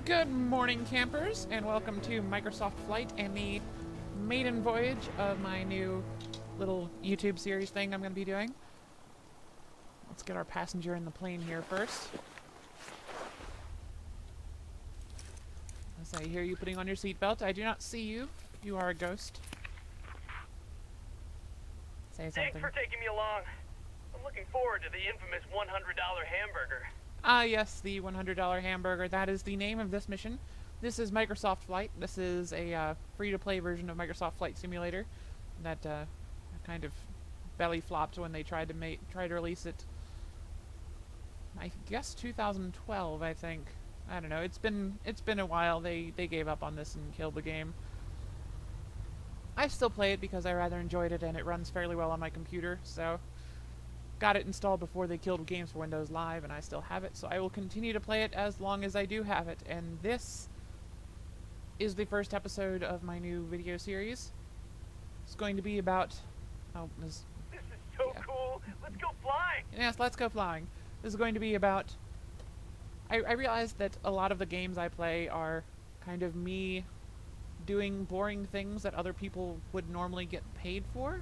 Good morning, campers, and welcome to Microsoft Flight and the maiden voyage of my new little YouTube series thing I'm going to be doing. Let's get our passenger in the plane here first. As I hear you putting on your seatbelt, I do not see you. You are a ghost. Say something. Thanks for taking me along. I'm looking forward to the infamous $100 hamburger. Ah, yes, the $100 hamburger. That is the name of this mission. This is Microsoft Flight. This is a free-to-play version of Microsoft Flight Simulator that kind of belly flopped when they tried to release it. I guess 2012, I think. I don't know. It's been a while. They gave up on this and killed the game. I still play it because I rather enjoyed it and it runs fairly well on my computer, so got it installed before they killed Games for Windows Live, and I still have it, so I will continue to play it as long as I do have it. And this is the first episode of my new video series. It's going to be about... Oh, This is so cool. Let's go flying. Yes, let's go flying. This is going to be about... I realized that a lot of the games I play are kind of me doing boring things that other people would normally get paid for.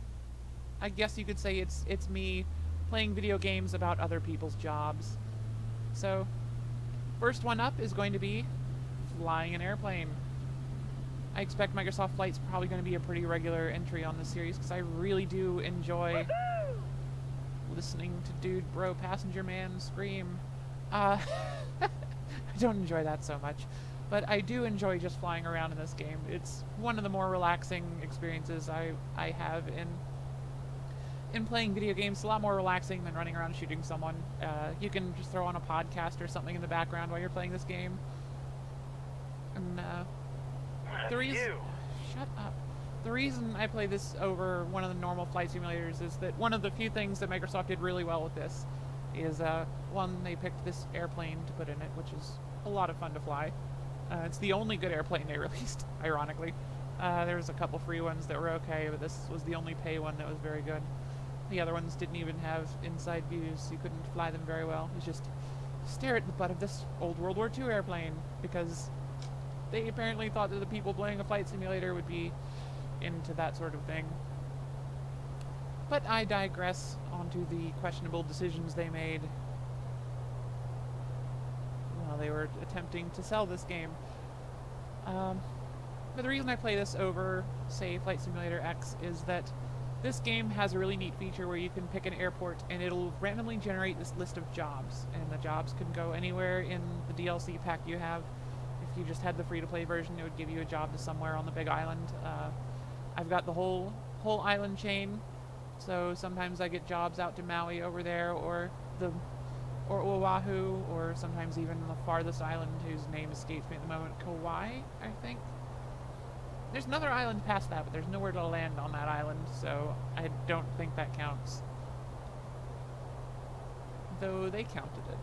I guess you could say it's me playing video games about other people's jobs. So, first one up is going to be flying an airplane. I expect Microsoft Flight's probably going to be a pretty regular entry on this series because I really do enjoy listening to Dude Bro Passenger Man scream. I don't enjoy that so much, but I do enjoy just flying around in this game. It's one of the more relaxing experiences I have in playing video games. It's a lot more relaxing than running around shooting someone. You can just throw on a podcast or something in the background while you're playing this game. And the reason... Shut up. The reason I play this over one of the normal flight simulators is that one of the few things that Microsoft did really well with this is, one, they picked this airplane to put in it, which is a lot of fun to fly. It's the only good airplane they released, ironically. There was a couple free ones that were okay, but this was the only pay one that was very good. The other ones didn't even have inside views. You couldn't fly them very well. You just stare at the butt of this old World War II airplane, because they apparently thought that the people playing a flight simulator would be into that sort of thing. But I digress onto the questionable decisions they made while they were attempting to sell this game. But the reason I play this over, say, Flight Simulator X is that this game has a really neat feature where you can pick an airport and it'll randomly generate this list of jobs, and the jobs can go anywhere in the DLC pack you have. If you just had the free-to-play version, it would give you a job to somewhere on the big island. I've got the whole island chain, so sometimes I get jobs out to Maui over there, or Oahu, or sometimes even the farthest island whose name escapes me at the moment, Kauai, I think. There's another island past that, but there's nowhere to land on that island, so I don't think that counts. Though they counted it.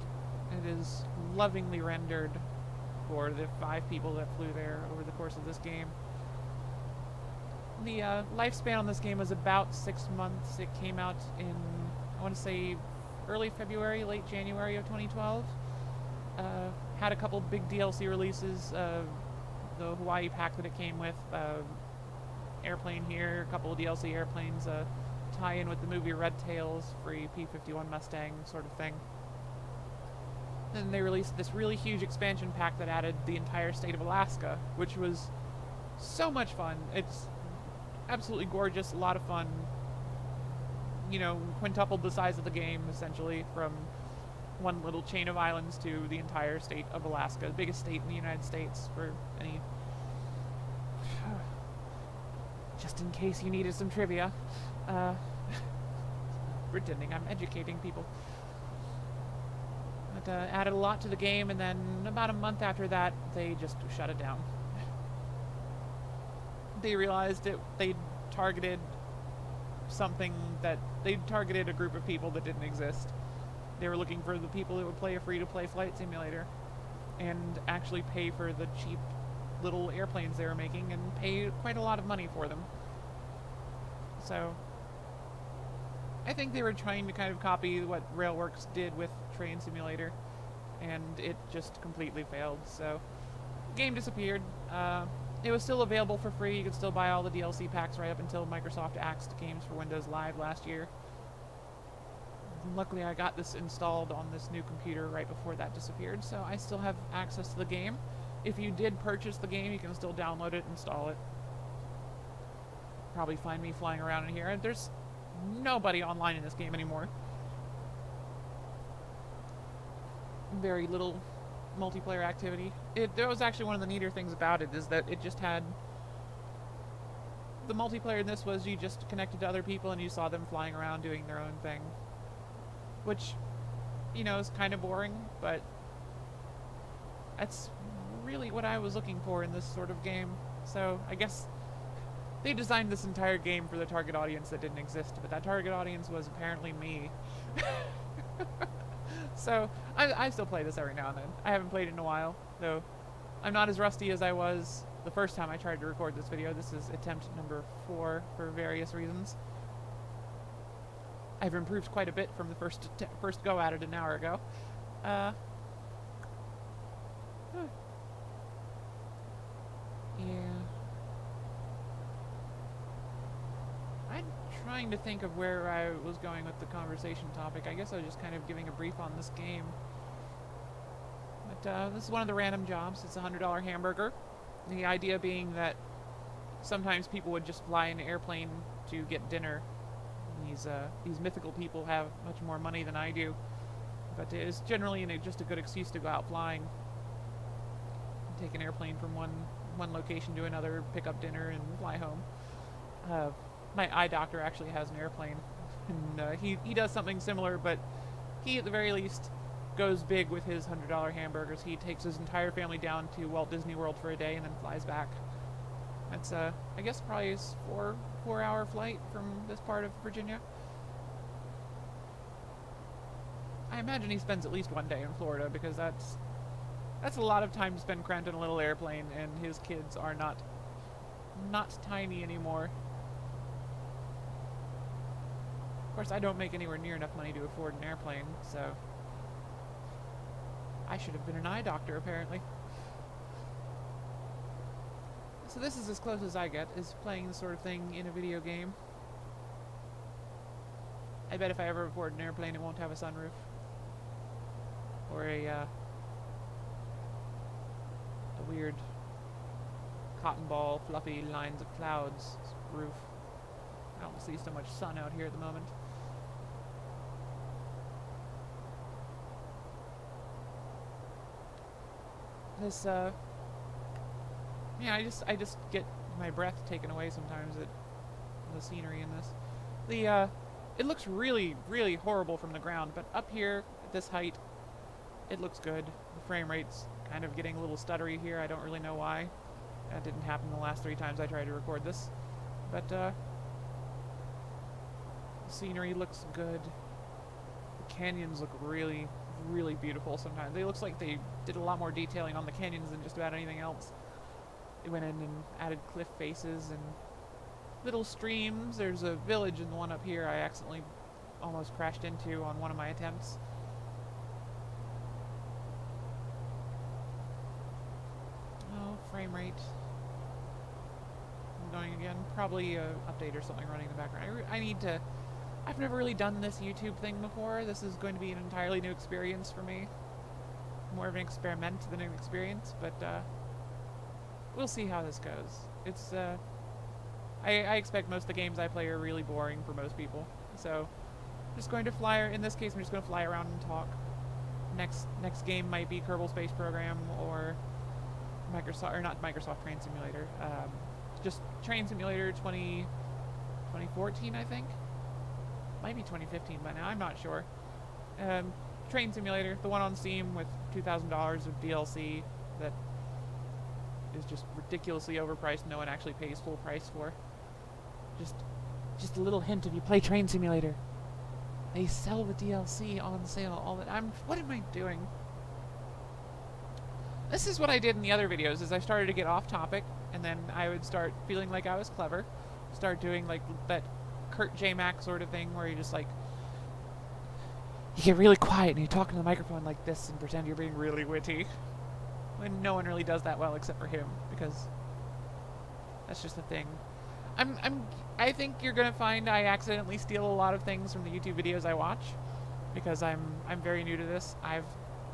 It is lovingly rendered for the 5 people that flew there over the course of this game. The lifespan on this game was about 6 months. It came out in, I want to say, early February, late January of 2012. Had a couple big DLC releases. The Hawaii pack that it came with, airplane here, a couple of DLC airplanes, tie-in with the movie Red Tails, free P-51 Mustang sort of thing. Then they released this really huge expansion pack that added the entire state of Alaska, which was so much fun. It's absolutely gorgeous, a lot of fun. You know, quintupled the size of the game, essentially, from one little chain of islands to the entire state of Alaska, the biggest state in the United States, for any... just in case you needed some trivia. Pretending I'm educating people. But added a lot to the game, and then about a month after that, they just shut it down. They realized they targeted something that... they targeted a group of people that didn't exist. They were looking for the people that would play a free-to-play flight simulator and actually pay for the cheap little airplanes they were making and pay quite a lot of money for them. So I think they were trying to kind of copy what Railworks did with Train Simulator, and it just completely failed. So game disappeared. It was still available for free. You could still buy all the DLC packs right up until Microsoft axed games for Windows Live last year. Luckily, I got this installed on this new computer right before that disappeared, so I still have access to the game. If you did purchase the game, you can still download it, install it. Probably find me flying around in here. There's nobody online in this game anymore. Very little multiplayer activity. That was actually one of the neater things about it, is that it just had... The multiplayer in this was you just connected to other people and you saw them flying around doing their own thing. Which, you know, is kind of boring, but that's really what I was looking for in this sort of game. So I guess they designed this entire game for the target audience that didn't exist, but that target audience was apparently me. So I still play this every now and then. I haven't played it in a while, though I'm not as rusty as I was the first time I tried to record this video. This is attempt number 4 for various reasons. I've improved quite a bit from the first go at it an hour ago. Yeah. I'm trying to think of where I was going with the conversation topic. I guess I was just kind of giving a brief on this game. But this is one of the random jobs. It's a $100 hamburger. The idea being that sometimes people would just fly in an airplane to get dinner. These mythical people have much more money than I do, but it is generally just a good excuse to go out flying. Take an airplane from one location to another, pick up dinner, and fly home. My eye doctor actually has an airplane, and he does something similar, but he at the very least goes big with his $100 hamburgers. He takes his entire family down to Walt Disney World for a day and then flies back. That's I guess probably a 4-hour flight from this part of Virginia. I imagine he spends at least one day in Florida, because that's a lot of time to spend cramped in a little airplane, and his kids are not tiny anymore. Of course, I don't make anywhere near enough money to afford an airplane, so I should have been an eye doctor, apparently. So this is as close as I get, is playing this sort of thing in a video game. I bet if I ever afford an airplane, it won't have a sunroof. Or a weird cotton ball, fluffy lines of clouds roof. I don't see so much sun out here at the moment. This, yeah, I just get my breath taken away sometimes at the scenery in this. It looks really, really horrible from the ground, but up here at this height, it looks good. The frame rate's kind of getting a little stuttery here. I don't really know why. That didn't happen the last 3 times I tried to record this. But, the scenery looks good. The canyons look really, really beautiful sometimes. It looks like they did a lot more detailing on the canyons than just about anything else. They went in and added cliff faces and little streams. There's a village in the one up here I accidentally almost crashed into on one of my attempts. Oh, frame rate. I'm going again. Probably an update or something running in the background. I need to... I've never really done this YouTube thing before. This is going to be an entirely new experience for me. More of an experiment than an experience, but we'll see how this goes. It's I expect most of the games I play are really boring for most people. So I'm just going to fly, in this case I'm just going to fly around and talk. Next game might be Kerbal Space Program or Microsoft, or not Microsoft Train Simulator. Just Train Simulator 2014, I think. Might be 2015 by now, I'm not sure. Train Simulator, the one on Steam with $2,000 of DLC that is just ridiculously overpriced. No one actually pays full price for. Just a little hint: if you play Train Simulator, they sell the DLC on sale all the time. What am I doing? This is what I did in the other videos. Is I started to get off topic, and then I would start feeling like I was clever, start doing like that Kurt J. Mack sort of thing, where you just like you get really quiet and you talk in the microphone like this and pretend you're being really witty. And no one really does that well except for him, because that's just the thing. I think you're gonna find I accidentally steal a lot of things from the YouTube videos I watch, because I'm very new to this.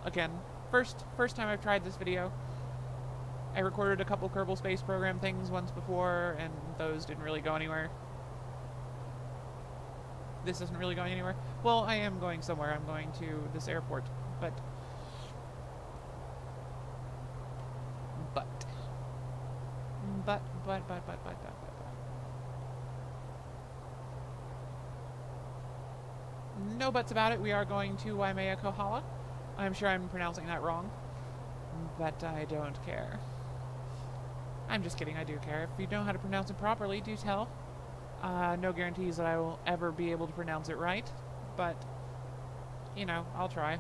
Again, first time I've tried this video. I recorded a couple Kerbal Space Program things once before, and those didn't really go anywhere. This isn't really going anywhere. Well, I am going somewhere. I'm going to this airport, but but no buts about it. We are going to Waimeia-Kohala. I'm sure I'm pronouncing that wrong, but I don't care. I'm just kidding, I do care. If you know how to pronounce it properly, do tell. No guarantees that I will ever be able to pronounce it right, but, you know, I'll try.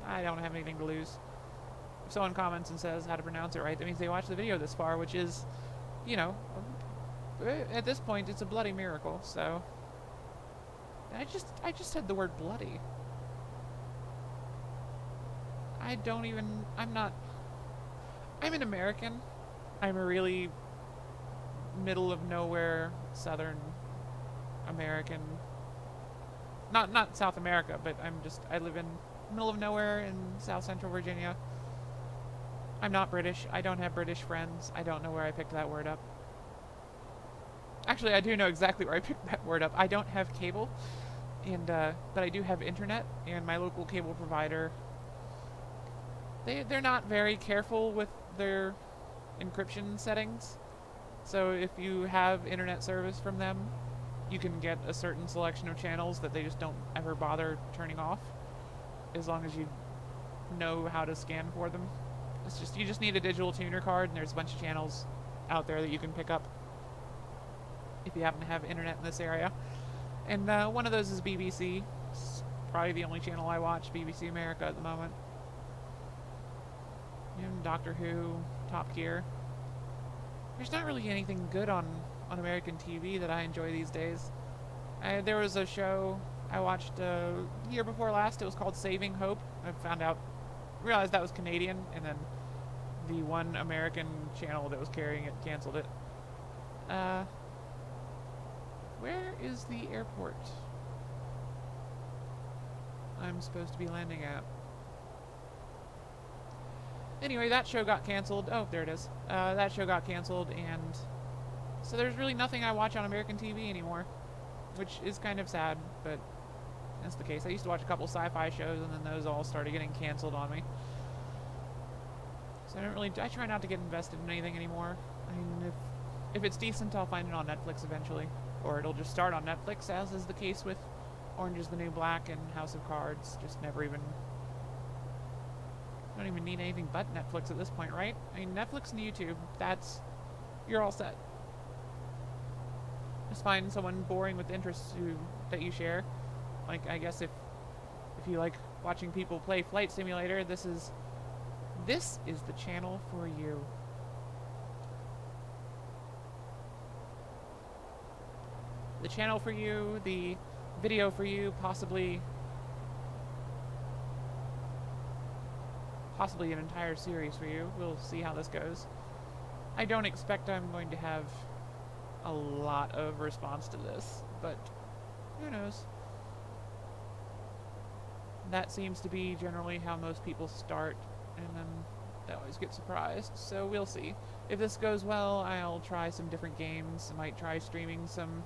I don't have anything to lose. If someone comments and says how to pronounce it right, that means they watched the video this far, which is, you know, at this point, it's a bloody miracle, so... I just said the word bloody. I'm an American. I'm a really middle of nowhere Southern American. Not South America, but I live in middle of nowhere in South Central Virginia. I'm not British. I don't have British friends. I don't know where I picked that word up. Actually, I do know exactly where I picked that word up. I don't have cable, and but I do have internet, and my local cable provider, they're not very careful with their encryption settings. So if you have internet service from them, you can get a certain selection of channels that they just don't ever bother turning off, as long as you know how to scan for them. You just need a digital tuner card, and there's a bunch of channels out there that you can pick up if you happen to have internet in this area. And one of those is BBC. It's probably the only channel I watch, BBC America at the moment. And Doctor Who, Top Gear. There's not really anything good on American TV that I enjoy these days. There was a show I watched year before last. It was called Saving Hope. I realized that was Canadian, and then the one American channel that was carrying it canceled it. Where is the airport I'm supposed to be landing at? Anyway, that show got canceled. Oh, there it is. That show got canceled, and so there's really nothing I watch on American TV anymore, which is kind of sad, but that's the case. I used to watch a couple sci-fi shows, and then those all started getting canceled on me. So I try not to get invested in anything anymore. I mean, if it's decent, I'll find it on Netflix eventually, or it'll just start on Netflix, as is the case with Orange is the New Black and House of Cards. Don't even need anything but Netflix at this point, right? I mean, Netflix and YouTube, you're all set. Just find someone boring with interests that you share. Like, I guess if you like watching people play Flight Simulator, this is the channel for you. The channel for you, the video for you, possibly an entire series for you. We'll see how this goes. I don't expect I'm going to have a lot of response to this, but who knows? That seems to be generally how most people start, and then they always get surprised, so we'll see. If this goes well, I'll try some different games. I might try streaming some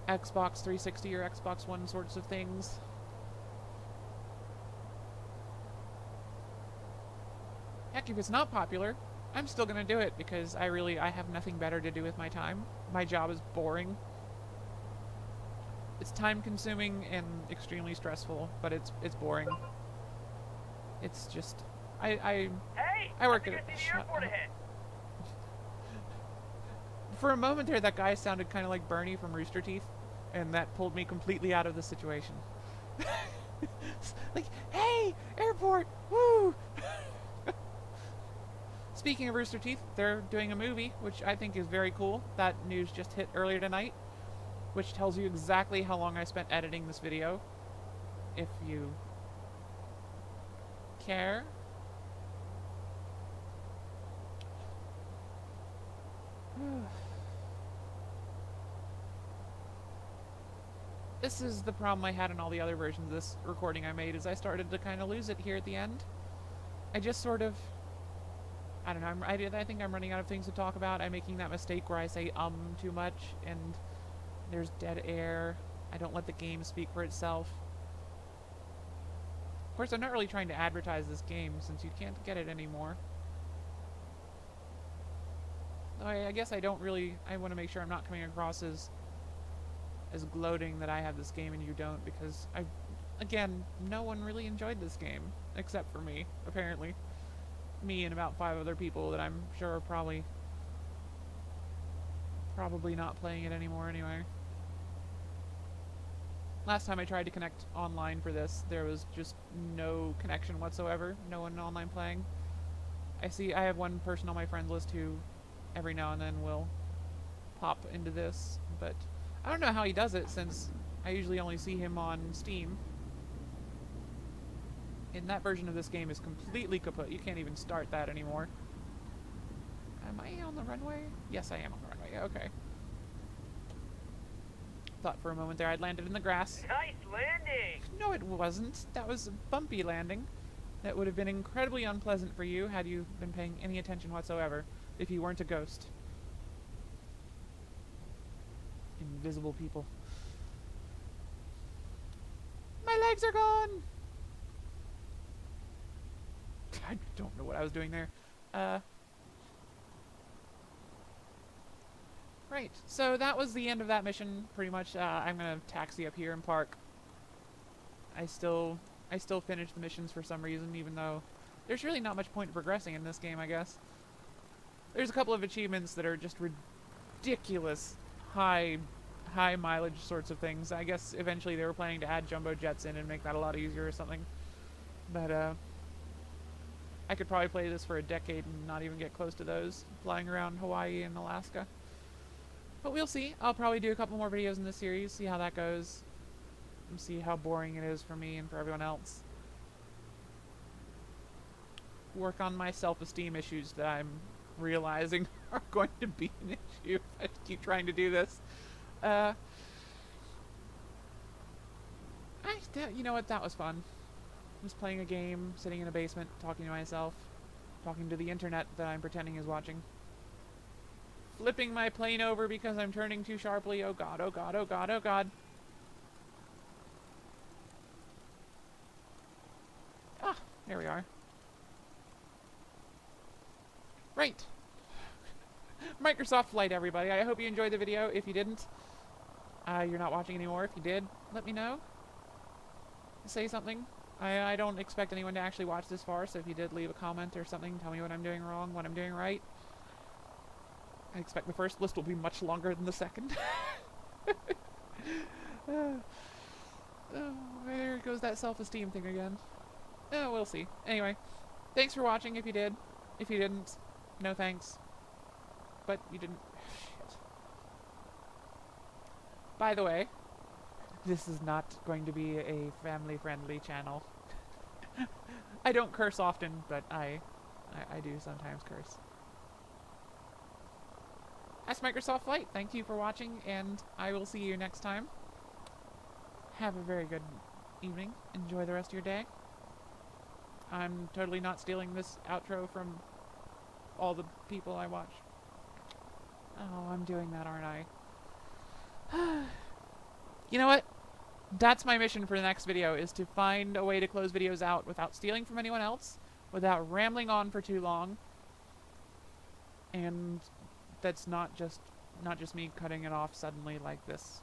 Xbox 360 or Xbox One sorts of things. Heck, if it's not popular, I'm still gonna do it, because I have nothing better to do with my time. My job is boring. It's time-consuming and extremely stressful, but it's boring. It's just... I work at a... the airport ahead. For a moment there, that guy sounded kind of like Bernie from Rooster Teeth, and that pulled me completely out of the situation. Like, hey, airport, woo! Speaking of Rooster Teeth, they're doing a movie, which I think is very cool. That news just hit earlier tonight, which tells you exactly how long I spent editing this video, if you care. This is the problem I had in all the other versions of this recording I made, is I started to kind of lose it here at the end. I just sort of... I don't know, I think I'm running out of things to talk about. I'm making that mistake where I say too much, and there's dead air. I don't let the game speak for itself. Of course, I'm not really trying to advertise this game, since you can't get it anymore. Though I guess I don't really... I want to make sure I'm not coming across as gloating that I have this game and you don't, because again, no one really enjoyed this game, except for me, apparently. Me and about 5 other people that I'm sure are probably not playing it anymore anyway. Last time I tried to connect online for this, there was just no connection whatsoever, no one online playing. I have one person on my friends list who every now and then will pop into this, but I don't know how he does it, since I usually only see him on Steam. And that version of this game is completely kaput. You can't even start that anymore. Am I on the runway? Yes, I am on the runway. Okay. Thought for a moment there I'd landed in the grass. Nice landing! No, it wasn't. That was a bumpy landing. That would have been incredibly unpleasant for you had you been paying any attention whatsoever, if you weren't a ghost. Invisible people. My legs are gone! I don't know what I was doing there. Right, so that was the end of that mission, pretty much. I'm gonna taxi up here and park. I still finish the missions for some reason, even though there's really not much point in progressing in this game, I guess. There's a couple of achievements that are just ridiculous high mileage sorts of things. I guess eventually they were planning to add jumbo jets in and make that a lot easier or something. But I could probably play this for a decade and not even get close to those, flying around Hawaii and Alaska. But we'll see. I'll probably do a couple more videos in this series, see how that goes, and see how boring it is for me and for everyone else. Work on my self-esteem issues that I'm realizing are going to be an issue if I keep trying to do this. You know what? That was fun. Just playing a game, sitting in a basement, talking to myself, talking to the internet that I'm pretending is watching. Flipping my plane over because I'm turning too sharply. Oh god, oh god, oh god, oh god. Ah, there we are. Right. Microsoft Flight, everybody. I hope you enjoyed the video. If you didn't, you're not watching anymore. If you did, let me know. Say something. I don't expect anyone to actually watch this far, so if you did, leave a comment or something. Tell me what I'm doing wrong, what I'm doing right. I expect the first list will be much longer than the second. Oh, there goes that self-esteem thing again. Oh, we'll see. Anyway, thanks for watching if you did. If you didn't, no thanks. But you didn't... Shit. By the way, this is not going to be a family-friendly channel. I don't curse often, but I do sometimes curse. That's Microsoft Flight. Thank you for watching, and I will see you next time. Have a very good evening. Enjoy the rest of your day. I'm totally not stealing this outro from all the people I watch. Oh, I'm doing that, aren't I? You know what? That's my mission for the next video, is to find a way to close videos out without stealing from anyone else, without rambling on for too long, and that's not just me cutting it off suddenly like this.